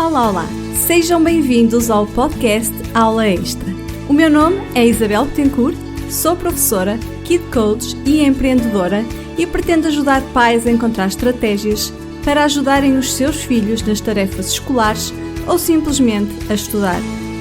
Olá, olá! Sejam bem-vindos ao podcast Aula Extra. O meu nome é Isabel Betancourt, sou professora, Kid Coach e empreendedora e pretendo ajudar pais a encontrar estratégias para ajudarem os seus filhos nas tarefas escolares ou simplesmente a estudar.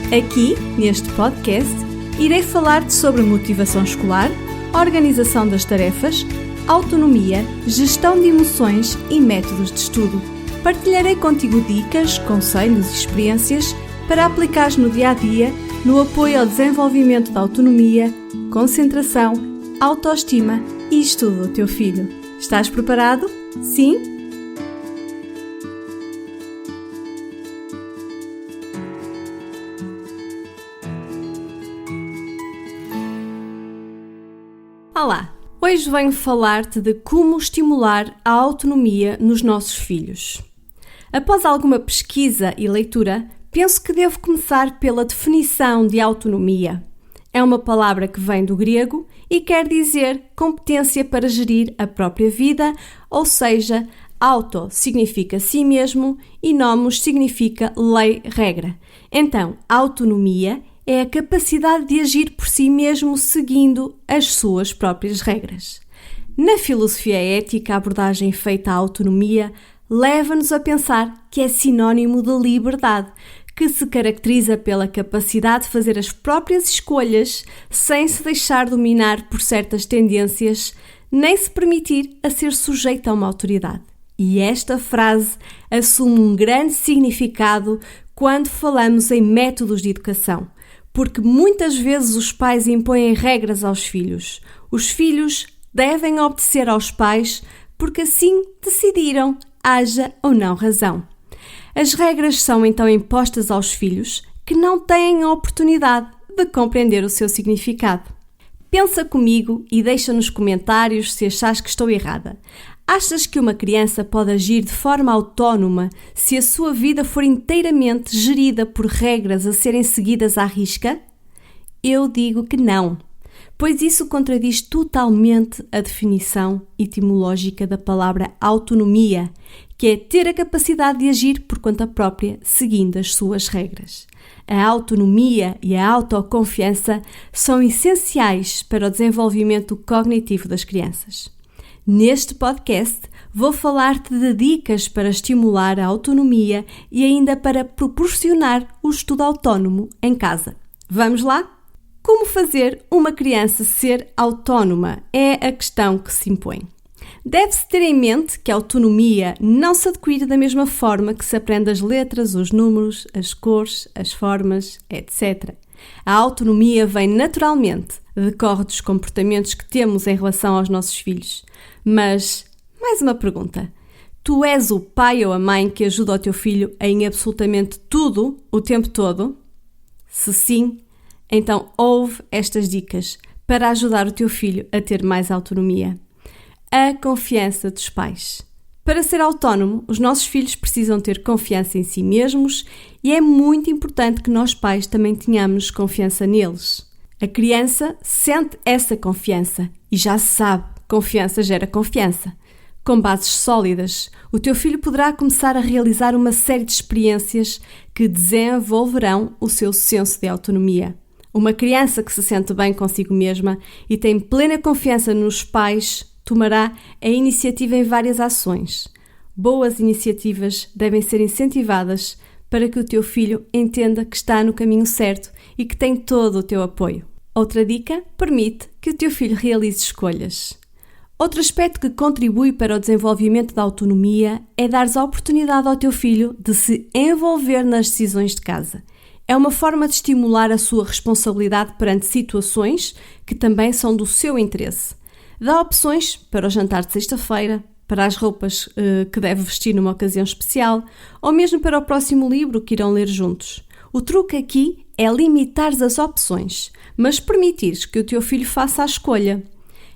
Aqui, neste podcast, irei falar-te sobre motivação escolar, organização das tarefas, autonomia, gestão de emoções e métodos de estudo. Partilharei contigo dicas, conselhos e experiências para aplicares no dia-a-dia no apoio ao desenvolvimento da autonomia, concentração, autoestima e estudo do teu filho. Estás preparado? Sim? Olá! Hoje venho falar-te de como estimular a autonomia nos nossos filhos. Após alguma pesquisa e leitura, penso que devo começar pela definição de autonomia. É uma palavra que vem do grego e quer dizer competência para gerir a própria vida, ou seja, auto significa si mesmo e nomos significa lei, regra. Então, autonomia é a capacidade de agir por si mesmo seguindo as suas próprias regras. Na filosofia ética, a abordagem feita à autonomia leva-nos a pensar que é sinónimo de liberdade, que se caracteriza pela capacidade de fazer as próprias escolhas sem se deixar dominar por certas tendências, nem se permitir a ser sujeito a uma autoridade. E esta frase assume um grande significado quando falamos em métodos de educação, porque muitas vezes os pais impõem regras aos filhos. Os filhos devem obedecer aos pais porque assim decidiram, haja ou não razão. As regras são então impostas aos filhos que não têm a oportunidade de compreender o seu significado. Pensa comigo e deixa nos comentários se achas que estou errada. Achas que uma criança pode agir de forma autónoma se a sua vida for inteiramente gerida por regras a serem seguidas à risca? Eu digo que não, pois isso contradiz totalmente a definição etimológica da palavra autonomia, que é ter a capacidade de agir por conta própria, seguindo as suas regras. A autonomia e a autoconfiança são essenciais para o desenvolvimento cognitivo das crianças. Neste podcast, vou falar-te de dicas para estimular a autonomia e ainda para proporcionar o estudo autónomo em casa. Vamos lá? Como fazer uma criança ser autónoma é a questão que se impõe. Deve-se ter em mente que a autonomia não se adquire da mesma forma que se aprende as letras, os números, as cores, as formas, etc. A autonomia vem naturalmente, decorre dos comportamentos que temos em relação aos nossos filhos. Mas, mais uma pergunta. Tu és o pai ou a mãe que ajuda o teu filho em absolutamente tudo, o tempo todo? Se sim, então ouve estas dicas para ajudar o teu filho a ter mais autonomia. A confiança dos pais. Para ser autónomo, os nossos filhos precisam ter confiança em si mesmos e é muito importante que nós pais também tenhamos confiança neles. A criança sente essa confiança e já se sabe, confiança gera confiança. Com bases sólidas, o teu filho poderá começar a realizar uma série de experiências que desenvolverão o seu senso de autonomia. Uma criança que se sente bem consigo mesma e tem plena confiança nos pais tomará a iniciativa em várias ações. Boas iniciativas devem ser incentivadas para que o teu filho entenda que está no caminho certo e que tem todo o teu apoio. Outra dica: permite que o teu filho realize escolhas. Outro aspecto que contribui para o desenvolvimento da autonomia é dar a oportunidade ao teu filho de se envolver nas decisões de casa. É uma forma de estimular a sua responsabilidade perante situações que também são do seu interesse. Dá opções para o jantar de sexta-feira, para as roupas que deve vestir numa ocasião especial ou mesmo para o próximo livro que irão ler juntos. O truque aqui é limitar as opções, mas permitires que o teu filho faça a escolha.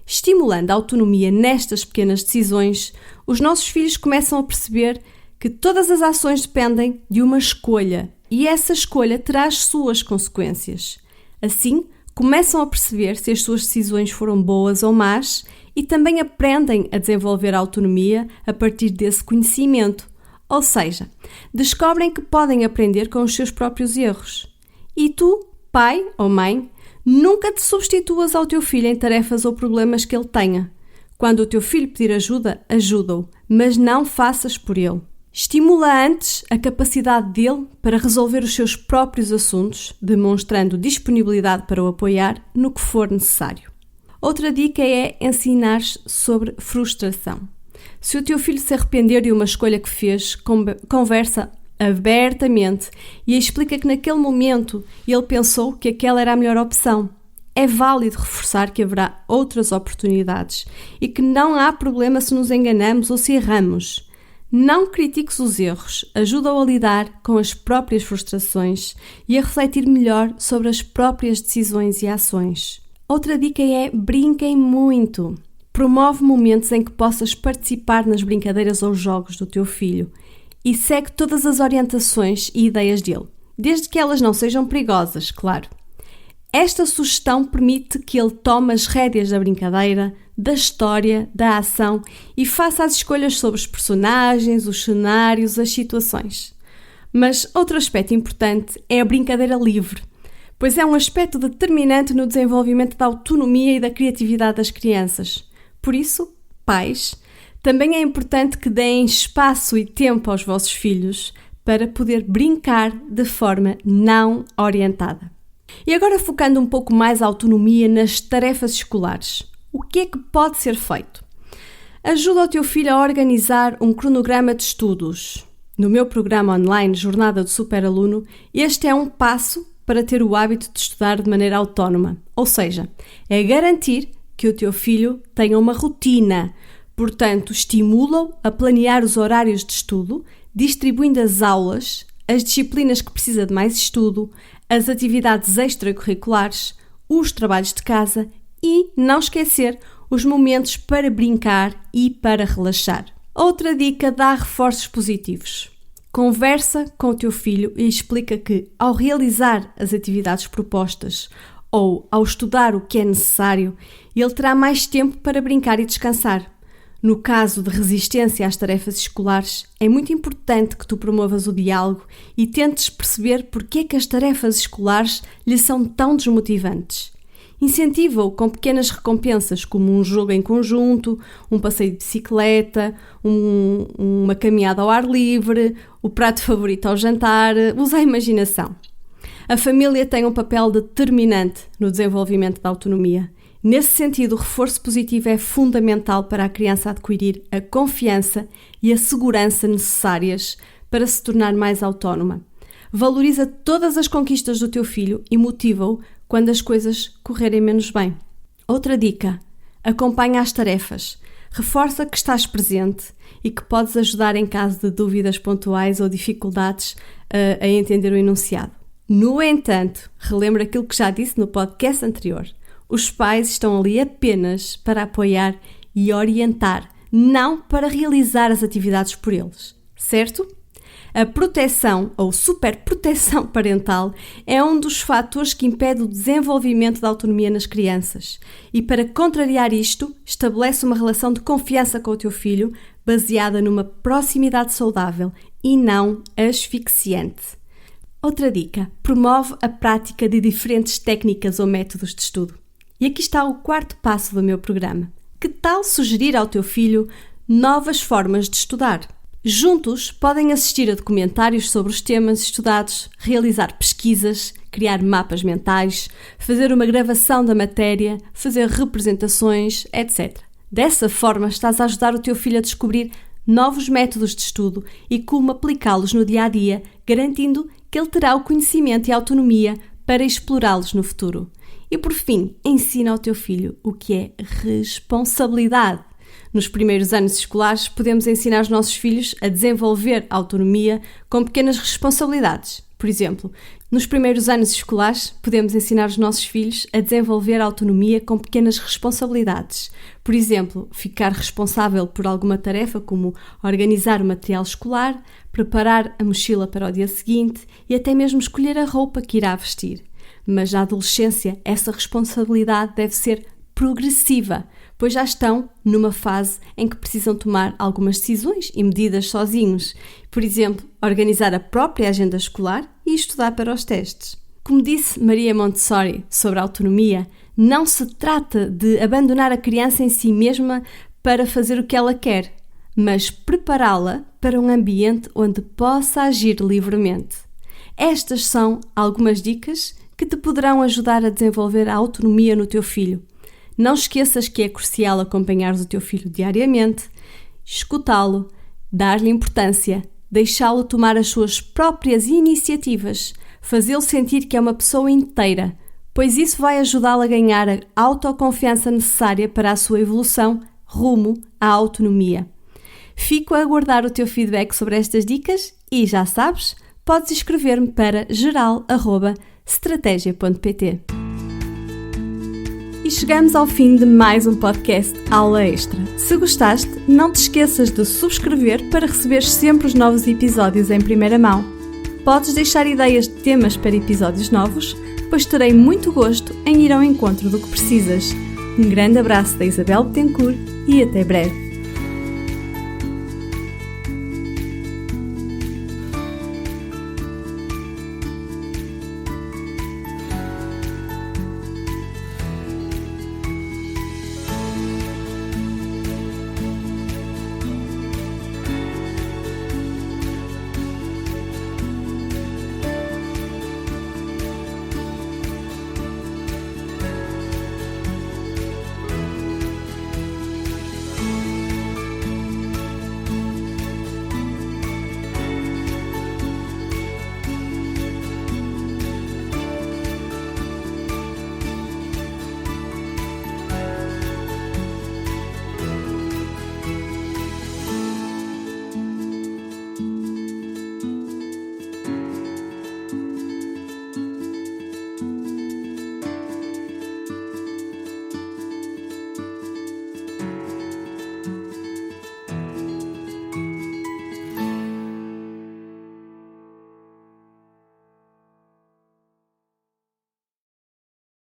Estimulando a autonomia nestas pequenas decisões, os nossos filhos começam a perceber que todas as ações dependem de uma escolha e essa escolha terá as suas consequências. Assim, começam a perceber se as suas decisões foram boas ou más e também aprendem a desenvolver a autonomia a partir desse conhecimento. Ou seja, descobrem que podem aprender com os seus próprios erros. E tu, pai ou mãe, nunca te substituas ao teu filho em tarefas ou problemas que ele tenha. Quando o teu filho pedir ajuda, ajuda-o, mas não faças por ele. Estimula antes a capacidade dele para resolver os seus próprios assuntos, demonstrando disponibilidade para o apoiar no que for necessário. Outra dica é ensinar sobre frustração. Se o teu filho se arrepender de uma escolha que fez, conversa abertamente e explica que naquele momento ele pensou que aquela era a melhor opção. É válido reforçar que haverá outras oportunidades e que não há problema se nos enganamos ou se erramos. Não critiques os erros, ajuda-o a lidar com as próprias frustrações e a refletir melhor sobre as próprias decisões e ações. Outra dica é brinquem muito. Promove momentos em que possas participar nas brincadeiras ou jogos do teu filho e segue todas as orientações e ideias dele, desde que elas não sejam perigosas, claro. Esta sugestão permite que ele tome as rédeas da brincadeira, da história, da ação e faça as escolhas sobre os personagens, os cenários, as situações. Mas outro aspecto importante é a brincadeira livre, pois é um aspecto determinante no desenvolvimento da autonomia e da criatividade das crianças. Por isso, pais, também é importante que deem espaço e tempo aos vossos filhos para poder brincar de forma não orientada. E agora focando um pouco mais a autonomia nas tarefas escolares. O que é que pode ser feito? Ajuda o teu filho a organizar um cronograma de estudos. No meu programa online Jornada do Superaluno, este é um passo para ter o hábito de estudar de maneira autónoma. Ou seja, é garantir que o teu filho tenha uma rotina. Portanto, estimula-o a planear os horários de estudo, distribuindo as aulas, as disciplinas que precisa de mais estudo, as atividades extracurriculares, os trabalhos de casa e, não esquecer, os momentos para brincar e para relaxar. Outra dica: dá reforços positivos. Conversa com o teu filho e explica que, ao realizar as atividades propostas ou ao estudar o que é necessário, ele terá mais tempo para brincar e descansar. No caso de resistência às tarefas escolares, é muito importante que tu promovas o diálogo e tentes perceber porque é que as tarefas escolares lhe são tão desmotivantes. Incentiva-o com pequenas recompensas, como um jogo em conjunto, um passeio de bicicleta, uma caminhada ao ar livre, o prato favorito ao jantar. Usa a imaginação. A família tem um papel determinante no desenvolvimento da autonomia. Nesse sentido, o reforço positivo é fundamental para a criança adquirir a confiança e a segurança necessárias para se tornar mais autónoma. Valoriza todas as conquistas do teu filho e motiva-o quando as coisas correrem menos bem. Outra dica: acompanha as tarefas. Reforça que estás presente e que podes ajudar em caso de dúvidas pontuais ou dificuldades a entender o enunciado. No entanto, relembra aquilo que já disse no podcast anterior. Os pais estão ali apenas para apoiar e orientar, não para realizar as atividades por eles, certo? A proteção ou superproteção parental é um dos fatores que impede o desenvolvimento da autonomia nas crianças. E para contrariar isto, estabelece uma relação de confiança com o teu filho baseada numa proximidade saudável e não asfixiante. Outra dica: promove a prática de diferentes técnicas ou métodos de estudo. E aqui está o quarto passo do meu programa. Que tal sugerir ao teu filho novas formas de estudar? Juntos podem assistir a documentários sobre os temas estudados, realizar pesquisas, criar mapas mentais, fazer uma gravação da matéria, fazer representações, etc. Dessa forma estás a ajudar o teu filho a descobrir novos métodos de estudo e como aplicá-los no dia-a-dia, garantindo que ele terá o conhecimento e a autonomia para explorá-los no futuro. E por fim, ensina ao teu filho o que é responsabilidade. Nos primeiros anos escolares, podemos ensinar os nossos filhos a desenvolver autonomia com pequenas responsabilidades. Por exemplo, nos primeiros anos escolares, podemos ensinar os nossos filhos a desenvolver autonomia com pequenas responsabilidades. Por exemplo, ficar responsável por alguma tarefa, como organizar o material escolar, preparar a mochila para o dia seguinte e até mesmo escolher a roupa que irá vestir. Mas na adolescência, essa responsabilidade deve ser progressiva, pois já estão numa fase em que precisam tomar algumas decisões e medidas sozinhos. Por exemplo, organizar a própria agenda escolar e estudar para os testes. Como disse Maria Montessori sobre a autonomia, não se trata de abandonar a criança em si mesma para fazer o que ela quer, mas prepará-la para um ambiente onde possa agir livremente. Estas são algumas dicas que te poderão ajudar a desenvolver a autonomia no teu filho. Não esqueças que é crucial acompanhares o teu filho diariamente, escutá-lo, dar-lhe importância, deixá-lo tomar as suas próprias iniciativas, fazê-lo sentir que é uma pessoa inteira, pois isso vai ajudá-lo a ganhar a autoconfiança necessária para a sua evolução rumo à autonomia. Fico a aguardar o teu feedback sobre estas dicas e, já sabes, podes escrever-me para geral@strategia.pt. E chegamos ao fim de mais um podcast Aula Extra. Se gostaste, não te esqueças de subscrever para receber sempre os novos episódios em primeira mão. Podes deixar ideias de temas para episódios novos, pois terei muito gosto em ir ao encontro do que precisas. Um grande abraço da Isabel Betancourt e até breve.